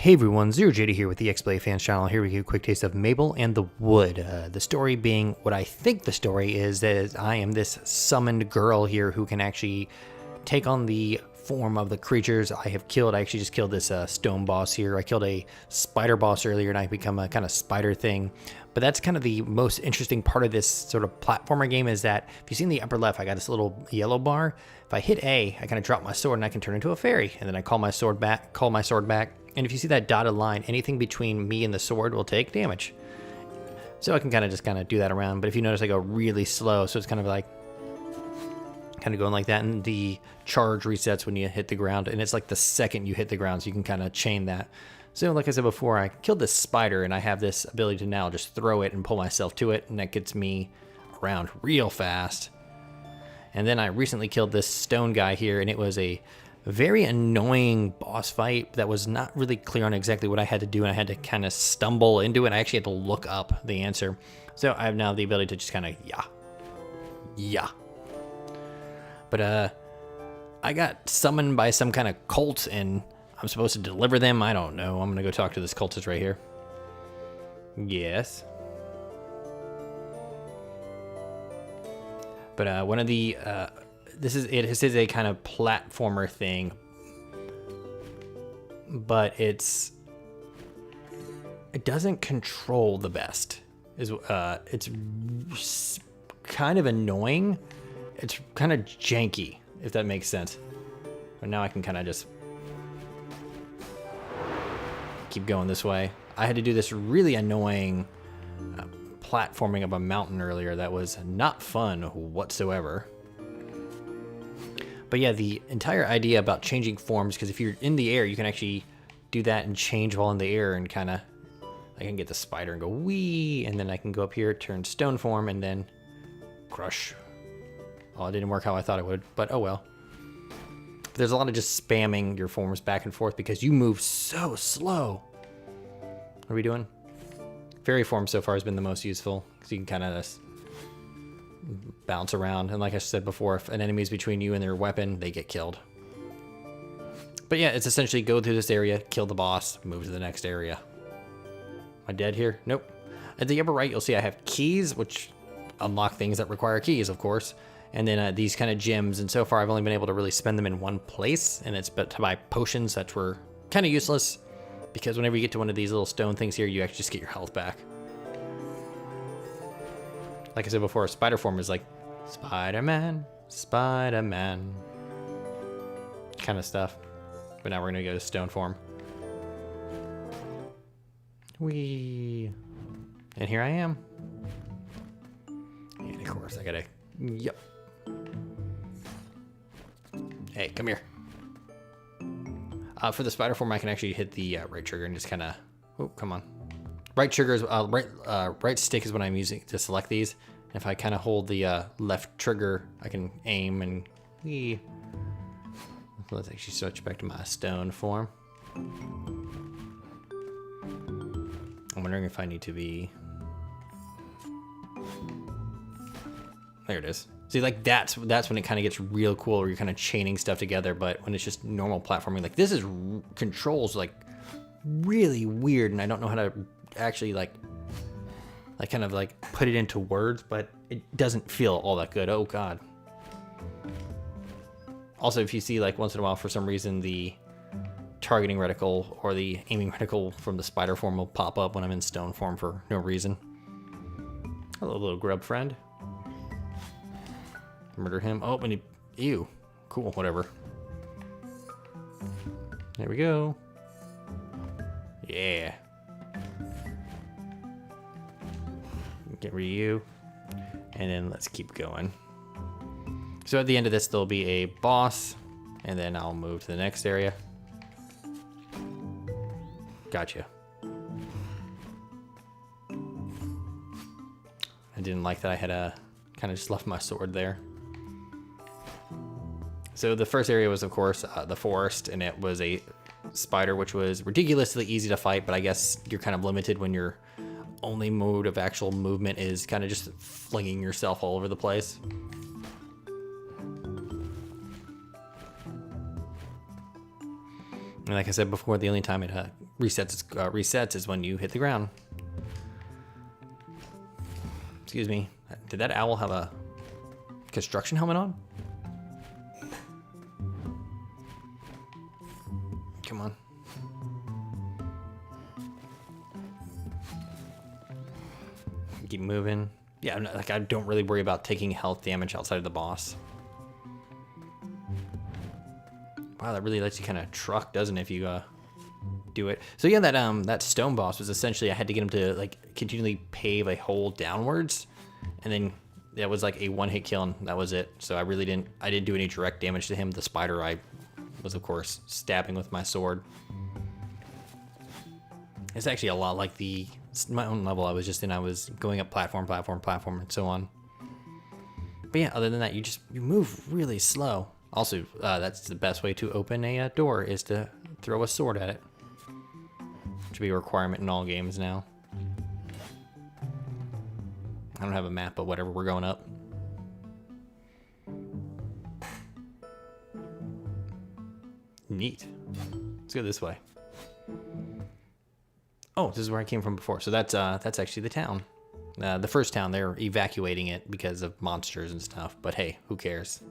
Hey everyone, Zero JD here with the XBLA Fans channel. Here we get a quick taste of Mable and the Wood. The story being what I think the story is I am this summoned girl here who can actually take on the form of the creatures I have killed. I actually just killed this stone boss here. I killed a spider boss earlier and I become a kind of spider thing. But that's kind of the most interesting part of this sort of platformer game is that if you see in the upper left, I got this little yellow bar. If I hit A, I kind of drop my sword and I can turn into a fairy. And then I call my sword back. And if you see that dotted line, anything between me and the sword will take damage. So I can just do that around. But if you notice, I go really slow. So it's kind of going like that. And the charge resets when you hit the ground. And it's like the second you hit the ground. So you can kind of chain that. So like I said before, I killed this spider and I have this ability to now just throw it and pull myself to it. And that gets me around real fast. And then I recently killed this stone guy here. And it was a very annoying boss fight that was not really clear on exactly what I had to do, and I had to kind of stumble into it. I actually had to look up the answer. So I have now the ability to just kind of, yeah. But I got summoned by some kind of cult, and I'm supposed to deliver them. I don't know. I'm going to go talk to this cultist right here. Yes. But one of the... This is a kind of platformer thing, but it doesn't control the best. It's kind of annoying. It's kind of janky, if that makes sense. But now I can kind of just keep going this way. I had to do this really annoying platforming up a mountain earlier that was not fun whatsoever. But yeah, the entire idea about changing forms, because if you're in the air, you can actually do that and change while in the air and I can get the spider and go wee, and then I can go up here, turn stone form, and then crush. Oh, it didn't work how I thought it would, but oh well. But there's a lot of just spamming your forms back and forth because you move so slow. What are we doing? Fairy form so far has been the most useful, because you can kind of just bounce around, and like I said before, if an enemy's between you and their weapon, they get killed. But yeah, it's essentially go through this area, kill the boss, move to the next area. Am I dead here? Nope. At the upper right, you'll see I have keys, which unlock things that require keys, of course, and then these kind of gems, and so far I've only been able to really spend them in one place, and it's to buy potions that were kind of useless, because whenever you get to one of these little stone things here, you actually just get your health back. Like I said before, spider form is like Spider-Man, Spider-Man kind of stuff. But now we're going to go to stone form. Whee! And here I am. And of course, I gotta... Yep. Hey, come here. For the spider form, I can actually hit the right trigger and just kind of... Oh, come on. Right trigger is right stick is what I'm using to select these. And if I kind of hold the left trigger, I can aim and whee. Let's actually switch back to my stone form. I'm wondering if I need to be. There it is. See, like that's when it kind of gets real cool, where you're kind of chaining stuff together. But when it's just normal platforming, like this is controls like really weird, and I don't know how to actually kind of put it into words, but it doesn't feel all that good. Oh god. Also, if you see once in a while for some reason the targeting reticle or the aiming reticle from the spider form will pop up when I'm in stone form for no reason. Hello, little grub friend. Murder him. Oh, and ew. Cool, whatever. There we go. Yeah. Get rid of you. And then let's keep going. So at the end of this, there'll be a boss. And then I'll move to the next area. Gotcha. I didn't like that I had kind of just left my sword there. So the first area was, of course, the forest. And it was a spider, which was ridiculously easy to fight. But I guess you're kind of limited when your only mode of actual movement is kind of just flinging yourself all over the place. And like I said before, the only time it resets is when you hit the ground. Excuse me. Did that owl have a construction helmet on? Come on. Keep moving. Yeah, like I don't really worry about taking health damage outside of the boss. Wow, that really lets you kind of truck, doesn't it, if you do it. So yeah, that stone boss was essentially I had to get him to like continually pave a hole downwards, and then that was like a one-hit kill, and that was it. So I didn't do any direct damage to him. The spider I was of course stabbing with my sword. It's actually a lot like my own level I was just in. I was going up platform, and so on. But yeah, other than that, you move really slow. Also, that's the best way to open a door is to throw a sword at it. Should be a requirement in all games now. I don't have a map, but whatever, we're going up. Neat. Let's go this way. Oh, this is where I came from before. So that's actually the town. The first town, they're evacuating it because of monsters and stuff. But hey, who cares?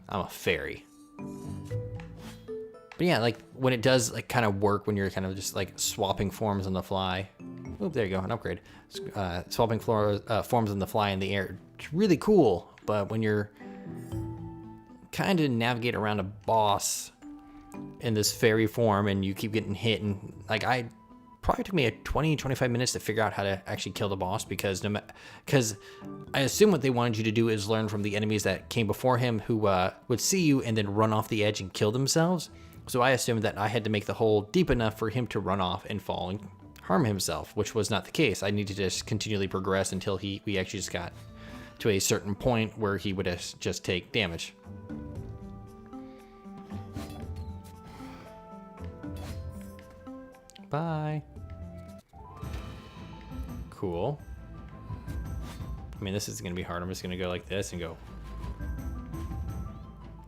I'm a fairy. But yeah, like when it does like kind of work when you're kind of just like swapping forms on the fly. Oh, there you go, an upgrade. Swapping forms on the fly in the air. It's really cool. But when you're kind of navigate around a boss in this fairy form and you keep getting hit, and like probably took me 20-25 minutes to figure out how to actually kill the boss, because I assume what they wanted you to do is learn from the enemies that came before him, who would see you and then run off the edge and kill themselves. So I assumed that I had to make the hole deep enough for him to run off and fall and harm himself, which was not the case. I needed to just continually progress until we actually just got to a certain point where he would just take damage. Bye. Cool. I mean, this is going to be hard. I'm just going to go like this and go.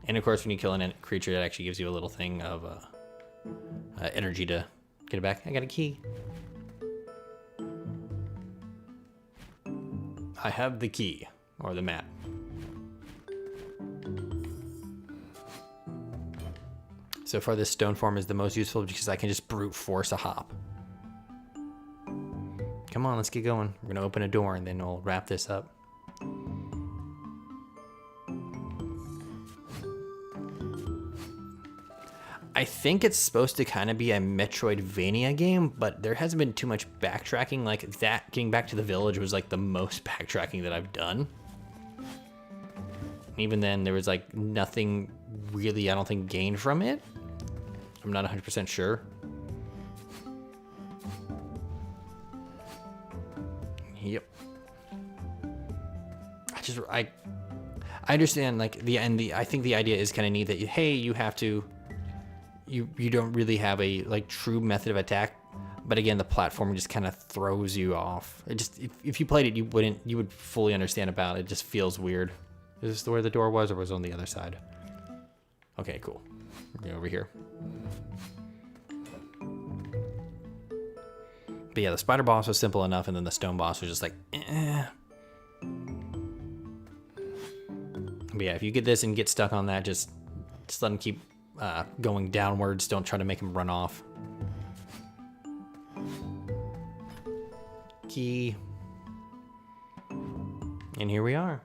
And of course, when you kill a creature, that actually gives you a little thing of energy to get it back. I got a key. I have the key, or the map. So far, this stone form is the most useful because I can just brute force a hop. Come on, let's get going. We're gonna open a door and then we'll wrap this up. I think it's supposed to kind of be a Metroidvania game, but there hasn't been too much backtracking like that. Getting back to the village was like the most backtracking that I've done. Even then, there was like nothing really, I don't think, gained from it. I'm not 100% sure. Yep. I understand like I think the idea is kind of neat that you have to, you don't really have a like true method of attack, but again the platform just kind of throws you off. It just if you played it you would fully understand about it. It just feels weird. Is this where the door was, or was it on the other side? Okay, cool. We're over here. But yeah, the spider boss was simple enough, and then the stone boss was just like, eh. But yeah, if you get this and get stuck on that, just let him keep going downwards. Don't try to make him run off. Key. And here we are.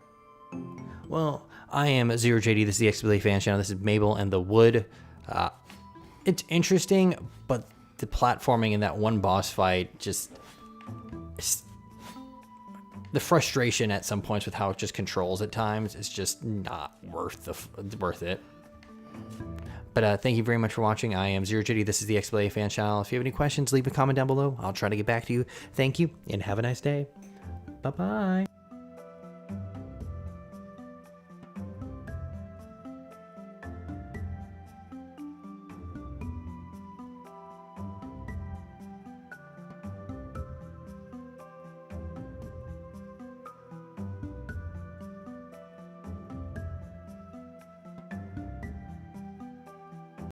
Well, I am ZeroJD. This is the XBLA fan channel. This is Mable and the Wood. It's interesting, but the platforming in that one boss fight the frustration at some points with how it just controls at times is just not worth it. But thank you very much for watching. I am ZeroJD. This is the XBLA fan channel. If you have any questions, leave a comment down below. I'll try to get back to you. Thank you, and have a nice day. Bye-bye.